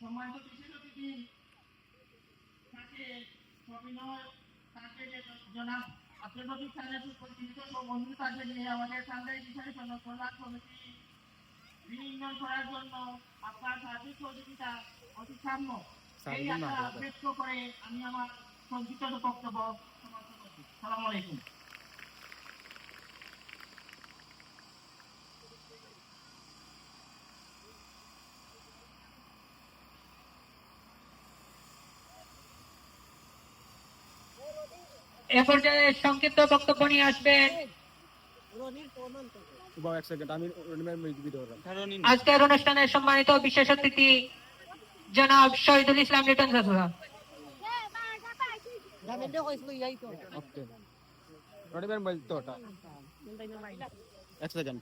সম্মানিত বিশেষ অতিথি তাকে সবিনয় তাকে যে জনাব আব্দুল রফিক স্যারের পরিচিত বন্ধু তাকে নিয়ে আমাদের সাংবাদিক বিষয় কল্যাণ কমিটি বিনিয়োগ করার জন্য আপনার সার্বিক সহযোগিতা অতি সাম্য এই আশা ব্যক্ত করে আমি আমার সংক্ষিপ্ত বক্তব্য সমাপ্ত করছি। আসসালামু আলাইকুম। এ পর্যায়ে সংক্ষিপ্ত বক্তব্য নিয়ে আসবেন আজকের অনুষ্ঠানের সম্মানিত বিশেষ অতিথি জনাব শহীদুল ইসলাম লিটন চাচা। এক সেকেন্ড।